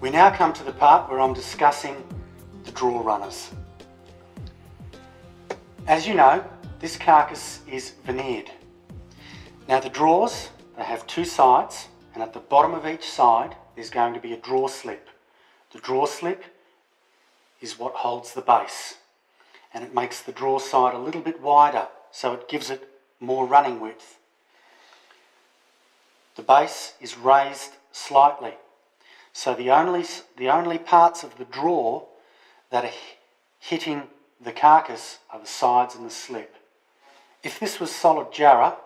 We now come to the part where I'm discussing the draw runners. As you know, this carcass is veneered. Now the drawers, they have two sides, and at the bottom of each side there's going to be a draw slip. The draw slip is what holds the base, and it makes the draw side a little bit wider, so it gives it more running width. The base is raised slightly, so the only parts of the draw that are hitting the carcass are the sides and the slip. If this was solid jarrah,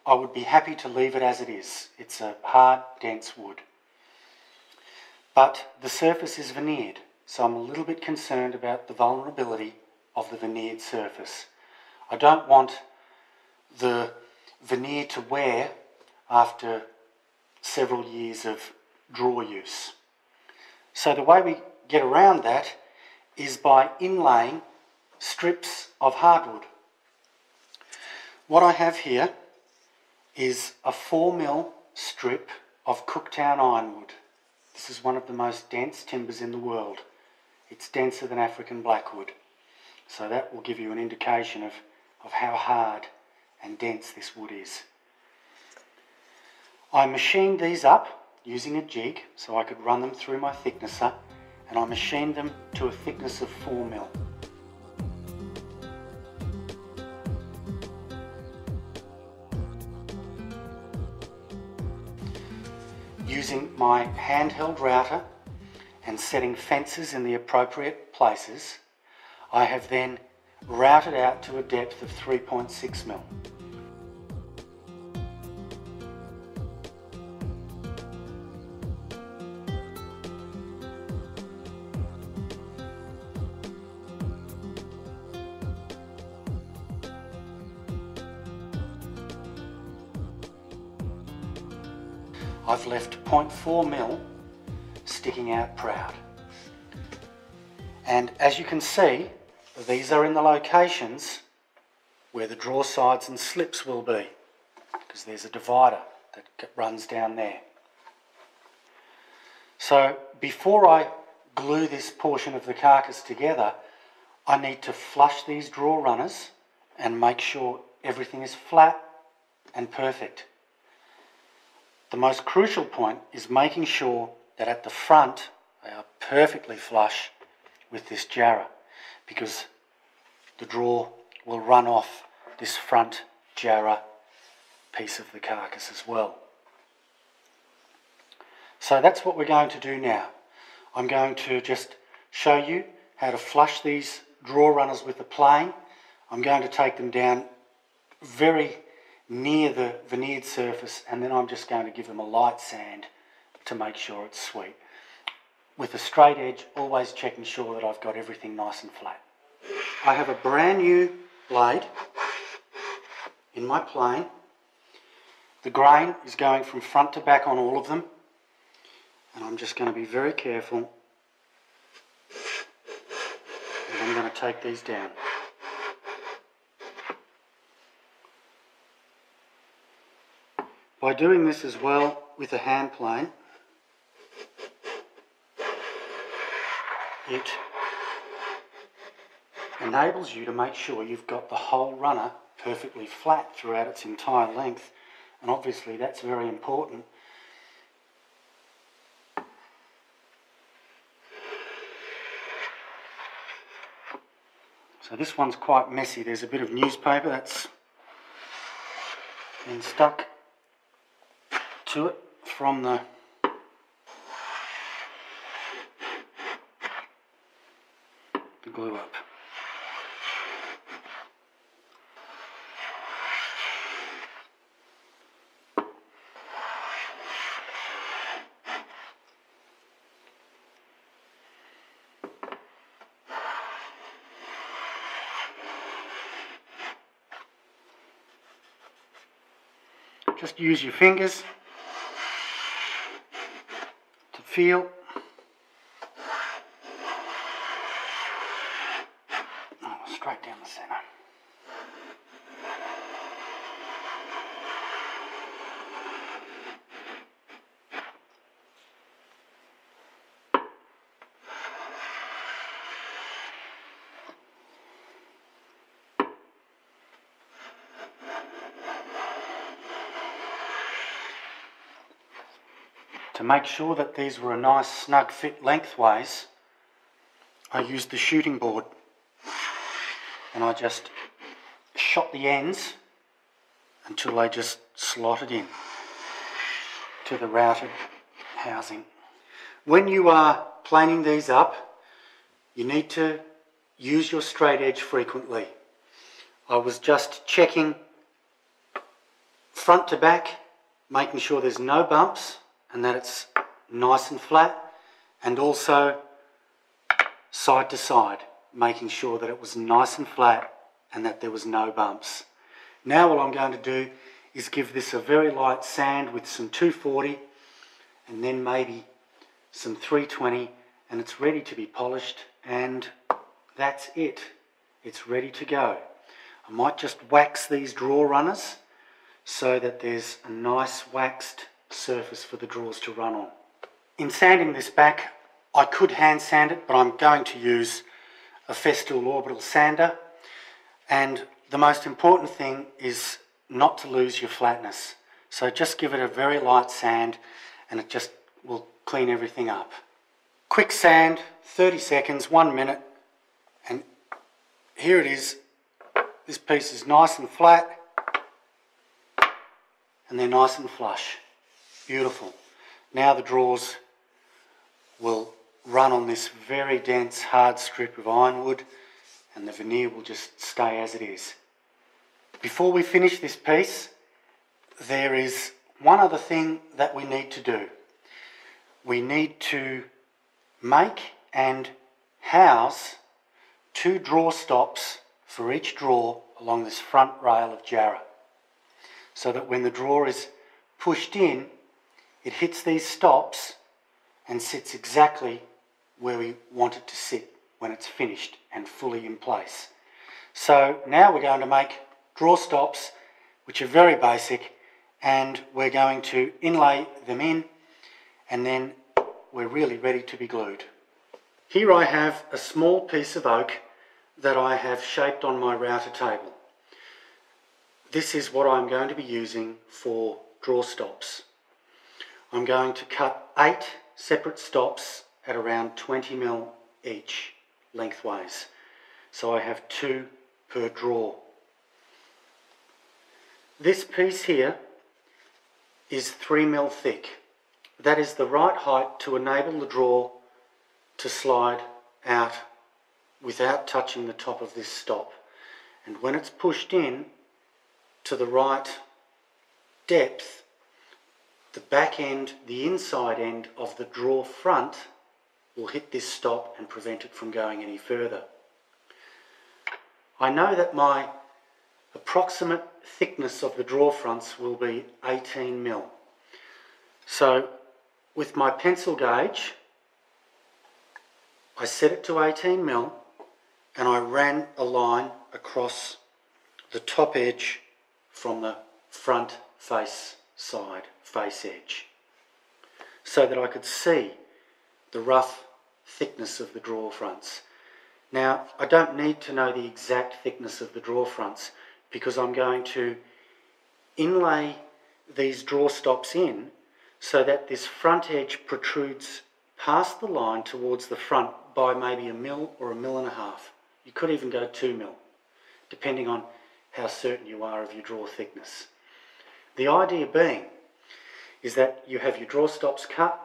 I would be happy to leave it as it is. It's a hard, dense wood. But the surface is veneered, so I'm a little bit concerned about the vulnerability of the veneered surface. I don't want the veneer to wear after several years of draw use. So the way we get around that is by inlaying strips of hardwood. What I have here is a 4mm strip of Cooktown ironwood. This is one of the most dense timbers in the world. It's denser than African blackwood, so that will give you an indication of how hard and dense this wood is. I machined these up using a jig so I could run them through my thicknesser, and I machined them to a thickness of 4mm. Using my handheld router and setting fences in the appropriate places, I have then routed out to a depth of 3.6mm. I've left 0.4mm sticking out proud. And as you can see, these are in the locations where the draw sides and slips will be, because there's a divider that runs down there. So before I glue this portion of the carcass together, I need to flush these draw runners and make sure everything is flat and perfect. The most crucial point is making sure that at the front they are perfectly flush with this jarrah, because the draw will run off this front jarrah piece of the carcass as well. So that's what we're going to do now. I'm going to just show you how to flush these draw runners with the plane. I'm going to take them down very near the veneered surface, and then I'm just going to give them a light sand to make sure it's sweet. With a straight edge, always checking sure that I've got everything nice and flat. I have a brand new blade in my plane. The grain is going from front to back on all of them, and I'm just going to be very careful, and I'm going to take these down. By doing this as well with a hand plane, it enables you to make sure you've got the whole runner perfectly flat throughout its entire length, and obviously that's very important. So this one's quite messy. There's a bit of newspaper that's been stuck to it from the glue up. Just use your fingers to feel. Straight down the centre. To make sure that these were a nice snug fit lengthways, I used the shooting board and I just shot the ends until they just slotted in to the routed housing. When you are planing these up, you need to use your straight edge frequently. I was just checking front to back, making sure there's no bumps and that it's nice and flat, and also side to side, making sure that it was nice and flat and that there was no bumps. Now what I'm going to do is give this a very light sand with some 240 and then maybe some 320, and it's ready to be polished, and that's it. It's ready to go. I might just wax these draw runners so that there's a nice waxed surface for the drawers to run on. In sanding this back, I could hand sand it, but I'm going to use a Festool orbital sander, and the most important thing is not to lose your flatness. So just give it a very light sand and it just will clean everything up. Quick sand, 30 seconds, 1 minute, and here it is. This piece is nice and flat and they're nice and flush. Beautiful. Now the drawers will run on this very dense hard strip of ironwood and the veneer will just stay as it is. Before we finish this piece, there is one other thing that we need to do. We need to make and house 2 drawer stops for each drawer along this front rail of Jarrah, so that when the drawer is pushed in, it hits these stops and sits exactly where we want it to sit when it's finished and fully in place. So now we're going to make drawer stops, which are very basic, and we're going to inlay them in, and then we're really ready to be glued. Here I have a small piece of oak that I have shaped on my router table. This is what I'm going to be using for drawer stops. I'm going to cut 8 separate stops at around 20mm each lengthways. So I have 2 per drawer. This piece here is 3mm thick. That is the right height to enable the drawer to slide out without touching the top of this stop. And when it's pushed in to the right depth, the back end, the inside end of the drawer front will hit this stop and prevent it from going any further. I know that my approximate thickness of the drawer fronts will be 18mm. So with my pencil gauge, I set it to 18mm and I ran a line across the top edge from the front face edge, so that I could see the rough thickness of the drawer fronts. Now, I don't need to know the exact thickness of the drawer fronts because I'm going to inlay these drawer stops in so that this front edge protrudes past the line towards the front by maybe 1mm or 1.5mm. You could even go 2mm, depending on how certain you are of your drawer thickness. The idea being is that you have your drawer stops cut,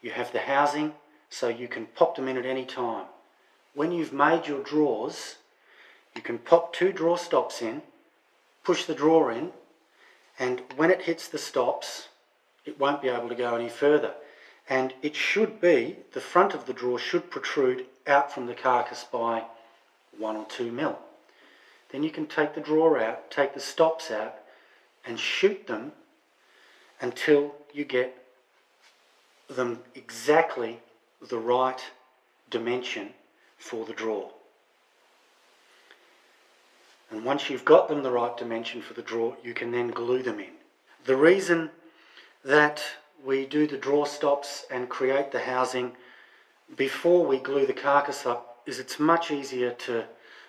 you have the housing, so you can pop them in at any time. When you've made your drawers, you can pop 2 drawer stops in, push the drawer in, and when it hits the stops, it won't be able to go any further. And it should be, the front of the drawer should protrude out from the carcass by 1 or 2mm. Then you can take the drawer out, take the stops out, and shoot them until you get them exactly the right dimension for the drawer. And once you've got them the right dimension for the drawer, you can then glue them in. The reason that we do the drawer stops and create the housing before we glue the carcass up is it's much easier to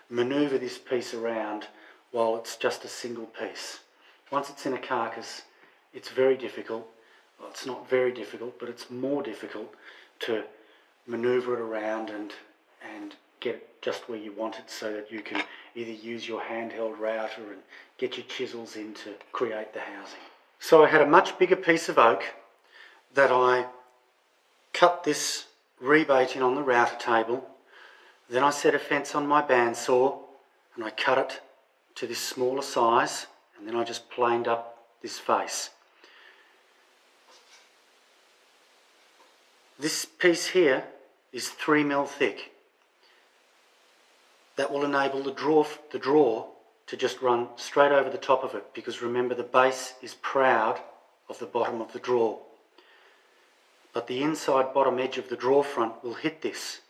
manoeuvre this piece around while it's just a single piece. Once it's in a carcass, it's very difficult. well, it's not very difficult, but it's more difficult to manoeuvre it around and get it just where you want it, so that you can either use your handheld router and get your chisels in to create the housing. So I had a much bigger piece of oak that I cut this rebate in on the router table. Then I set a fence on my bandsaw and I cut it to this smaller size, and then I just planed up this face. This piece here is 3mm thick. That will enable the drawer to just run straight over the top of it, because remember, the base is proud of the bottom of the drawer. But the inside bottom edge of the drawer front will hit this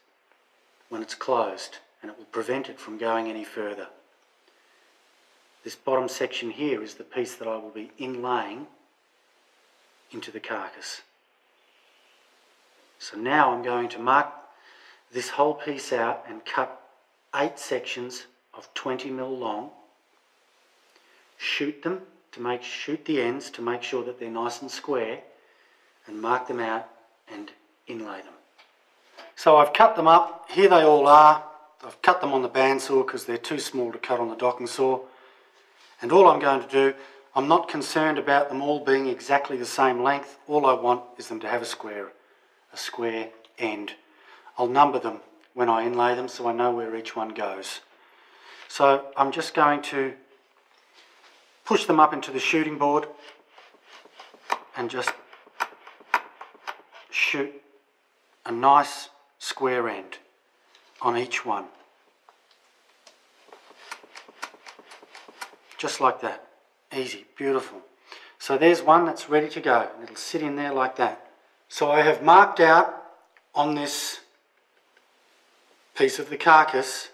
when it's closed, and it will prevent it from going any further. This bottom section here is the piece that I will be inlaying into the carcass. So now I'm going to mark this whole piece out and cut 8 sections of 20mm long, shoot the ends to make sure that they're nice and square, and mark them out and inlay them. So I've cut them up. Here they all are. I've cut them on the bandsaw because they're too small to cut on the docking saw. And all I'm going to do, I'm not concerned about them all being exactly the same length. All I want is them to have a square end. I'll number them when I inlay them so I know where each one goes. So I'm just going to push them up into the shooting board and just shoot a nice square end on each one. Just like that. Easy, beautiful. So there's one that's ready to go, and it'll sit in there like that. So I have marked out on this piece of the carcass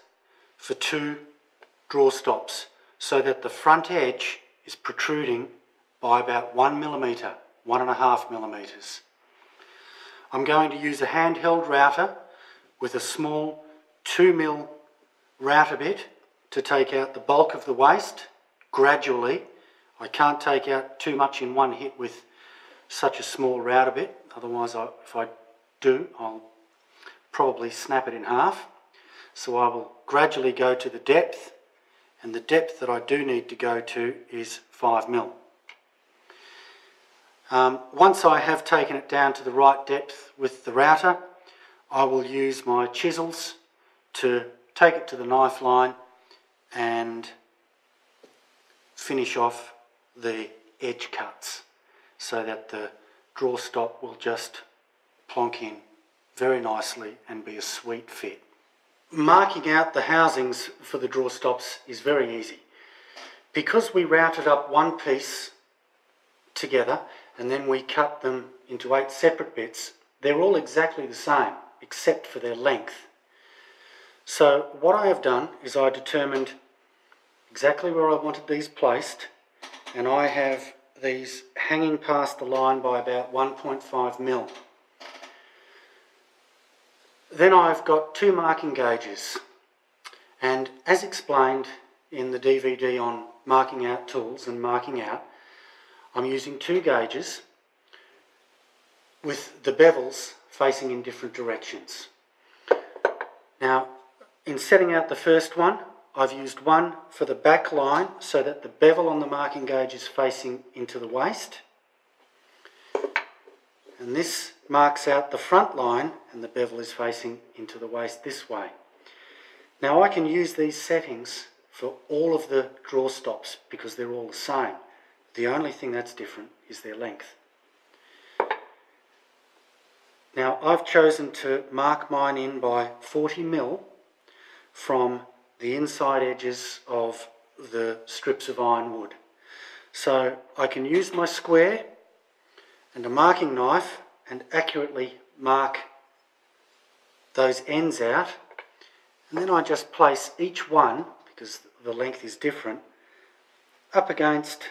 for 2 draw stops, so that the front edge is protruding by about 1mm, 1.5mm. I'm going to use a handheld router with a small 2mm router bit to take out the bulk of the waste gradually. I can't take out too much in one hit with such a small router bit, otherwise if I do, I'll probably snap it in half. So I will gradually go to the depth, and the depth that I do need to go to is 5mm. Once I have taken it down to the right depth with the router, I will use my chisels to take it to the knife line and finish off the edge cuts so that the draw stop will just plonk in very nicely and be a sweet fit. Marking out the housings for the draw stops is very easy. Because we routed up one piece together and then we cut them into 8 separate bits, they're all exactly the same except for their length. So what I have done is I determined exactly where I wanted these placed, and I have these hanging past the line by about 1.5mm. Then I've got 2 marking gauges, and as explained in the DVD on marking out tools and marking out, I'm using 2 gauges with the bevels facing in different directions. Now, in setting out the first one, I've used one for the back line so that the bevel on the marking gauge is facing into the waist. And this marks out the front line, and the bevel is facing into the waist this way. Now I can use these settings for all of the draw stops because they're all the same. The only thing that's different is their length. Now I've chosen to mark mine in by 40mm from the inside edges of the strips of ironwood. So I can use my square and a marking knife and accurately mark those ends out, and then I just place each one, because the length is different, up against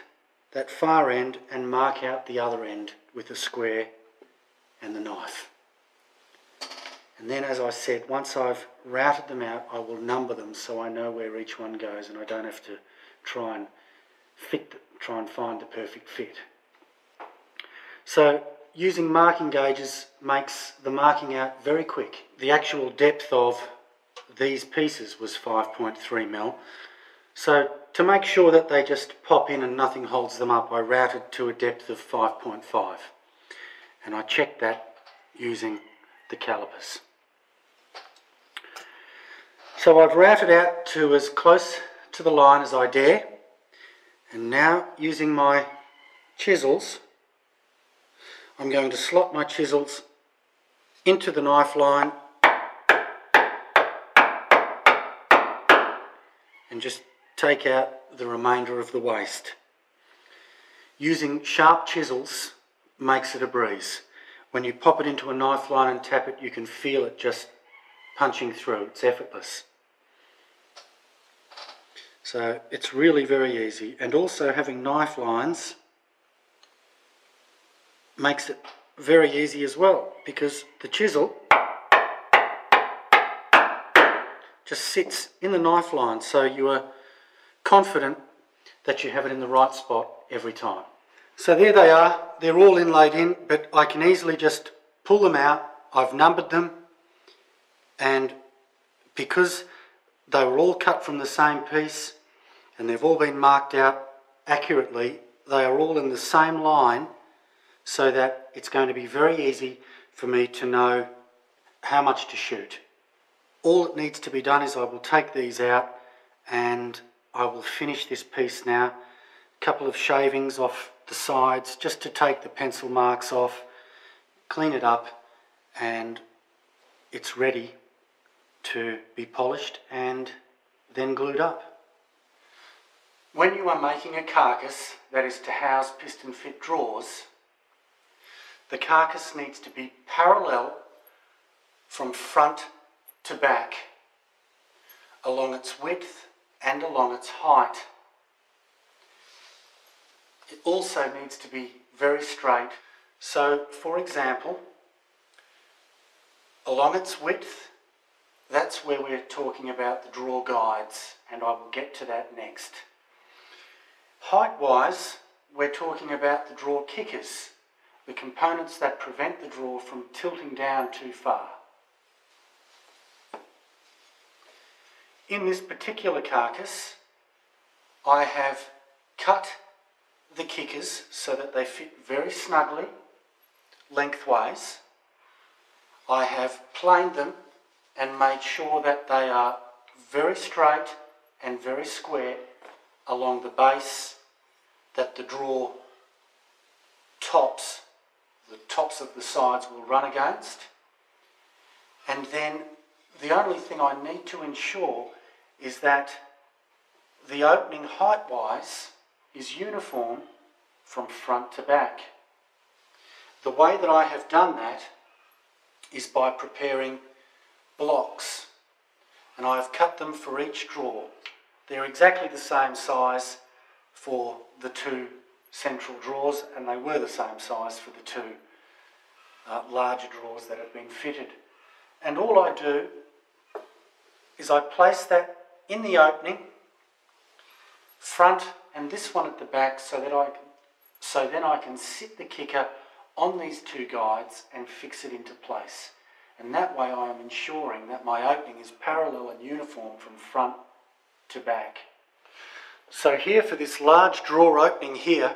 that far end and mark out the other end with the square and the knife. And then, as I said, once I've routed them out, I will number them so I know where each one goes and I don't have to try and find the perfect fit. So using marking gauges makes the marking out very quick. The actual depth of these pieces was 5.3 mil. So to make sure that they just pop in and nothing holds them up, I routed to a depth of 5.5. And I checked that using the calipers. So I've routed out to as close to the line as I dare. And now using my chisels, I'm going to slot my chisels into the knife line and just take out the remainder of the waste. Using sharp chisels makes it a breeze. When you pop it into a knife line and tap it, you can feel it just punching through. It's effortless. So it's really very easy. And also having knife lines makes it very easy as well, because the chisel just sits in the knife line, so you are confident that you have it in the right spot every time. So there they are. They're all inlaid in, but I can easily just pull them out. I've numbered them, and because they were all cut from the same piece and they've all been marked out accurately, they are all in the same line, so that it's going to be very easy for me to know how much to shoot. All that needs to be done is I will take these out and I will finish this piece now. A couple of shavings off the sides just to take the pencil marks off, clean it up, and it's ready to be polished and then glued up. When you are making a carcass that is to house piston fit drawers, the carcass needs to be parallel from front to back, along its width and along its height. It also needs to be very straight. So, for example, along its width, that's where we're talking about the drawer guides, and I will get to that next. Height-wise, we're talking about the drawer kickers, the components that prevent the drawer from tilting down too far. In this particular carcass, I have cut the kickers so that they fit very snugly lengthways. I have planed them and made sure that they are very straight and very square along the base, that the drawer tops, the tops of the sides will run against. And then the only thing I need to ensure is that the opening height-wise is uniform from front to back. The way that I have done that is by preparing blocks, and I have cut them for each drawer. They're exactly the same size for the two central drawers, and they were the same size for the two larger drawers that have been fitted. And all I do is I place that in the opening, front and this one at the back, so then I can sit the kicker on these two guides and fix it into place. And that way I am ensuring that my opening is parallel and uniform from front to back. So here for this large drawer opening here,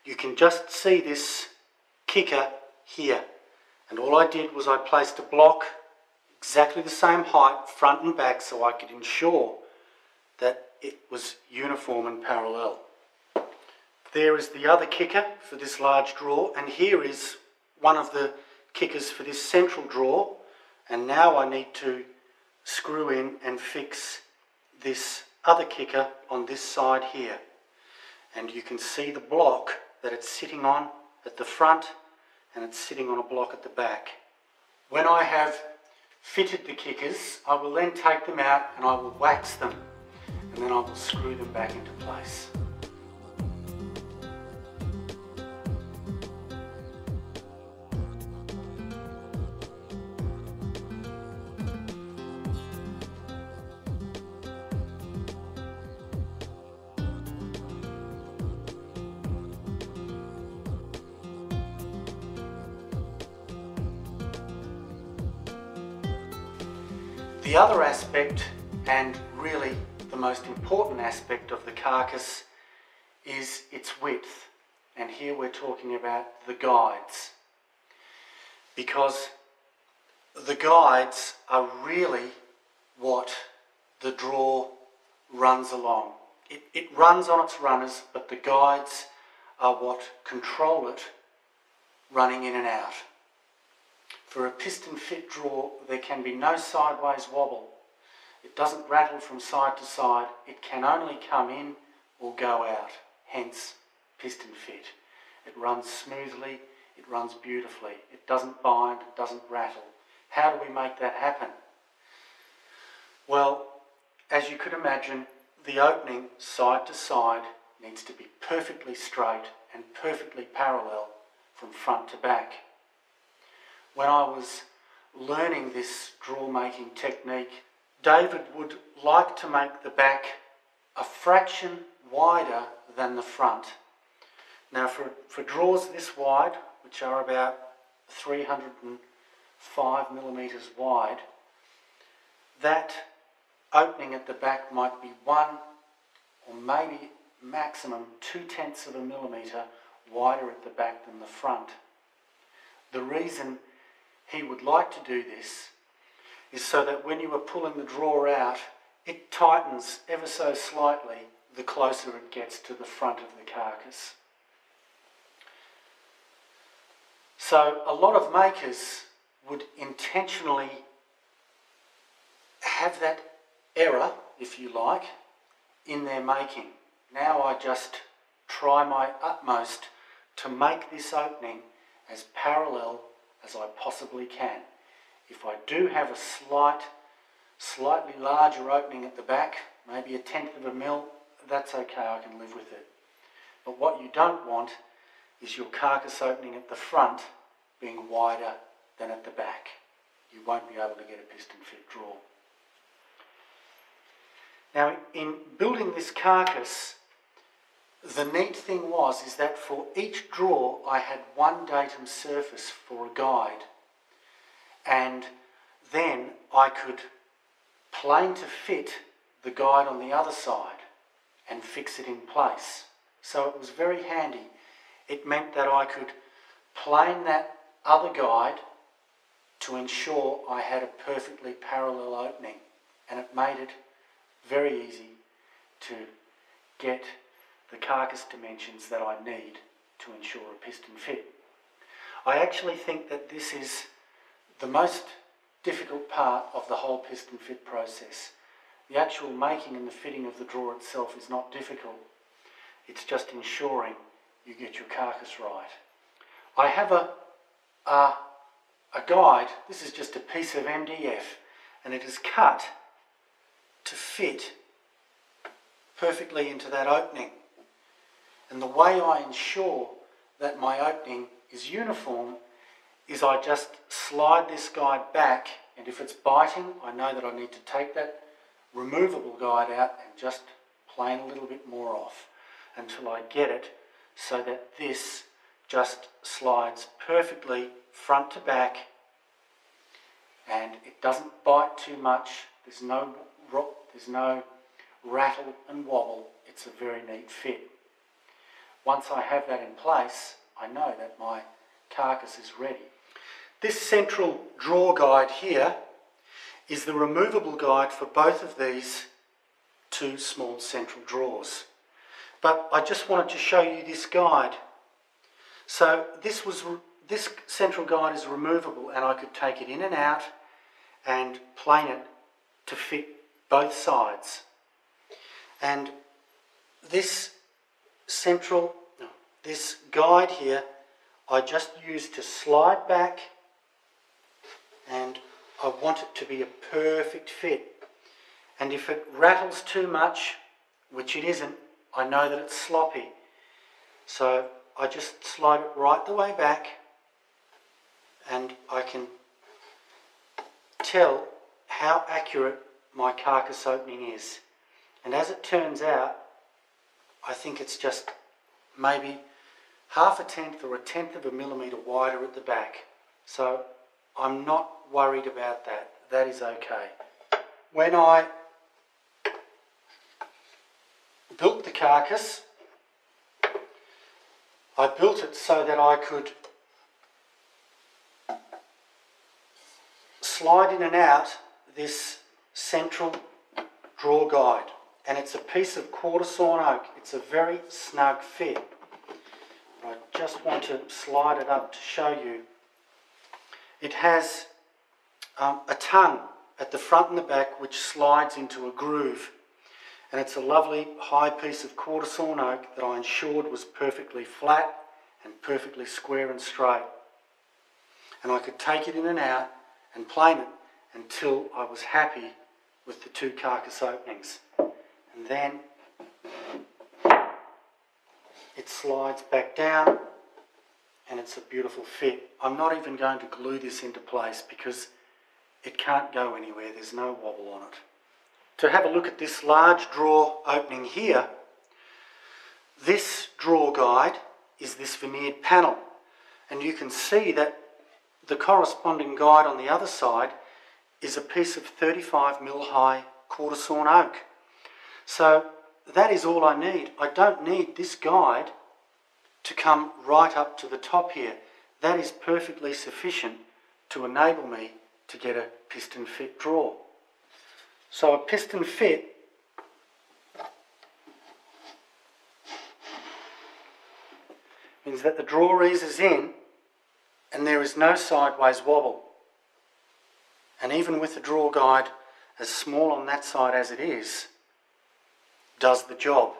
you can just see this kicker here. And all I did was I placed a block exactly the same height, front and back, so I could ensure that it was uniform and parallel. There is the other kicker for this large drawer, and here is one of the kickers for this central drawer. And now I need to screw in and fix this other kicker on this side here. And you can see the block that it's sitting on at the front, and it's sitting on a block at the back. When I have fitted the kickers, I will then take them out and I will wax them, and then I will screw them back into place. The other aspect, and really the most important aspect of the carcass, is its width. And here we're talking about the guides, because the guides are really what the draw runs along. It runs on its runners, but the guides are what control it running in and out. For a piston fit draw, there can be no sideways wobble. It doesn't rattle from side to side. It can only come in or go out, hence piston fit. It runs smoothly, it runs beautifully. It doesn't bind, it doesn't rattle. How do we make that happen? Well, as you could imagine, the opening side to side needs to be perfectly straight and perfectly parallel from front to back. When I was learning this draw making technique, David would like to make the back a fraction wider than the front. Now for draws this wide, which are about 305 millimetres wide, that opening at the back might be 1 or maybe maximum 0.2 of a millimetre wider at the back than the front. The reason he would like to do this is so that when you are pulling the drawer out, it tightens ever so slightly the closer it gets to the front of the carcass. So a lot of makers would intentionally have that error, if you like, in their making. Now I just try my utmost to make this opening as parallel as I possibly can. If I do have a slightly larger opening at the back, maybe 1/10 of a mil, that's okay, I can live with it. But what you don't want is your carcass opening at the front being wider than at the back. You won't be able to get a piston fit draw. Now, in building this carcass, the neat thing is that for each draw I had one datum surface for a guide, and then I could plane to fit the guide on the other side and fix it in place. So it was very handy. It meant that I could plane that other guide to ensure I had a perfectly parallel opening, and it made it very easy to get the carcass dimensions that I need to ensure a piston fit. I actually think that this is the most difficult part of the whole piston fit process. The actual making and the fitting of the drawer itself is not difficult. It's just ensuring you get your carcass right. I have a guide. This is just a piece of MDF, and it is cut to fit perfectly into that opening. And the way I ensure that my opening is uniform is I just slide this guide back, and if it's biting, I know that I need to take that removable guide out and just plane a little bit more off until I get it so that this just slides perfectly front to back and it doesn't bite too much. There's no rattle and wobble. It's a very neat fit. Once I have that in place, I know that my carcass is ready. This central draw guide here is the removable guide for both of these two small central drawers. But I just wanted to show you this guide. So this central guide is removable, and I could take it in and out and plane it to fit both sides. And this guide here I just use to slide back, and I want it to be a perfect fit. And if it rattles too much, which it isn't, I know that it's sloppy. So I just slide it right the way back, and I can tell how accurate my carcass opening is. And as it turns out, I think it's just maybe 0.5 or 1/10 of a millimetre wider at the back. So I'm not worried about that. That is okay. when I built the Carcass, I built it so that I could slide in and out this central draw guide, and it's a piece of quarter sawn oak. It's a very snug fit. I just want to slide it up to show you. It has a tongue at the front and the back which slides into a groove, and it's a lovely high piece of quarter sawn oak that I ensured was perfectly flat and perfectly square and straight, and I could take it in and out and plane it until I was happy with the two Carcass openings, and then it slides back down and it's a beautiful fit. I'm not even going to glue this into place because it can't go anywhere, there's no wobble on it. To have a look at this large drawer opening here, this drawer guide is this veneered panel, and you can see that the corresponding guide on the other side is a piece of 35mm high quarter sawn oak. So that is all I need. I don't need this guide to come right up to the top here. That is perfectly sufficient to enable me to get a piston fit drawer. So a piston fit means that the drawer eases in and there is no sideways wobble. And even with the drawer guide as small on that side as it is, does the job.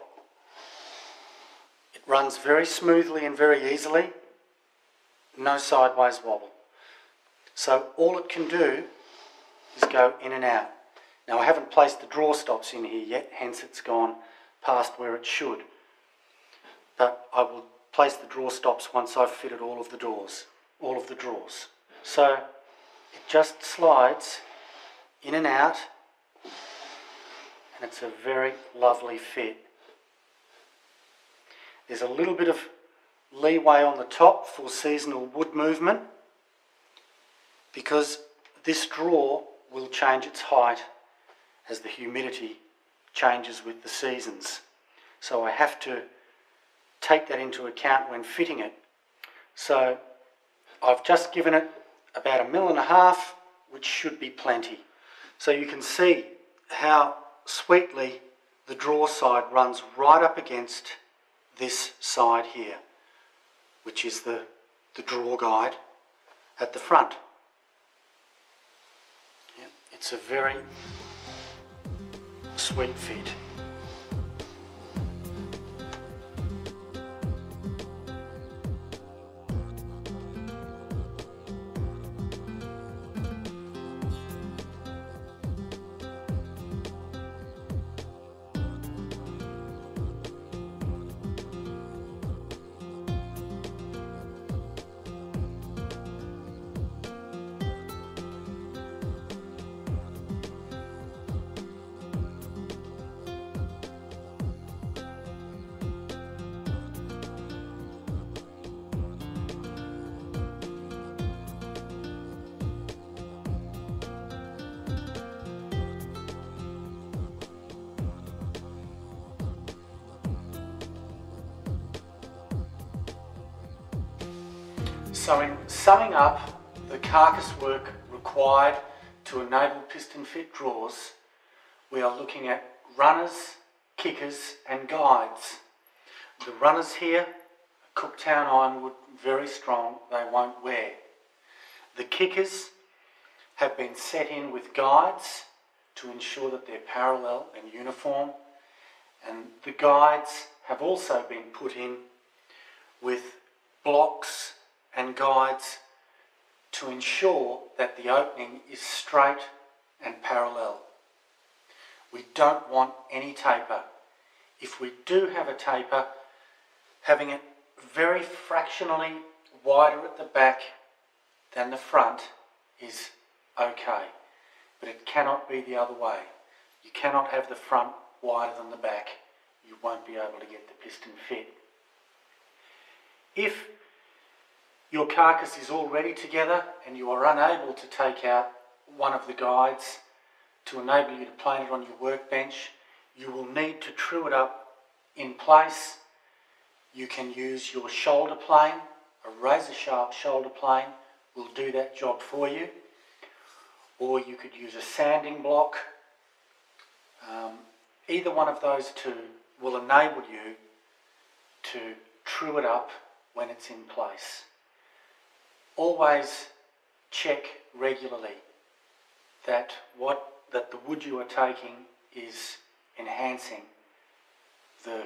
It runs very smoothly and very easily, no sideways wobble. So all it can do is go in and out. Now I haven't placed the drawer stops in here yet, hence it's gone past where it should. But I will place the drawer stops once I've fitted all of the drawers. So it just slides in and out, and it's a very lovely fit. There's a little bit of leeway on the top for seasonal wood movement because this drawer will change its height as the humidity changes with the seasons. So I have to take that into account when fitting it. So I've just given it about 1.5 mm, which should be plenty. So you can see how sweetly the drawer side runs right up against this side here, which is the drawer guide at the front. Yeah, it's a very sweet fit. So in summing up the Carcass work required to enable piston fit drawers, we are looking at runners, kickers and guides. The runners here, Cooktown ironwood, very strong, they won't wear. The kickers have been set in with guides to ensure that they're parallel and uniform, and the guides have also been put in with blocks and guides to ensure that the opening is straight and parallel. We don't want any taper. If we do have a taper, having it very fractionally wider at the back than the front is okay, but it cannot be the other way. You cannot have the front wider than the back. You won't be able to get the piston fit. If your Carcass is already together and you are unable to take out one of the guides, to enable you to plane it on your workbench. You will need to true it up in place. You can use your shoulder plane, a razor sharp shoulder plane will do that job for you, or you could use a sanding block. Either one of those two will enable you to true it up when it's in place. Always check regularly that the wood you are taking is enhancing the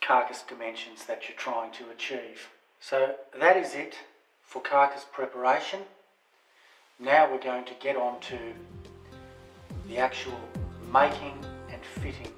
carcass dimensions that you're trying to achieve. So that is it for carcass preparation. Now we're going to get on to the actual making and fitting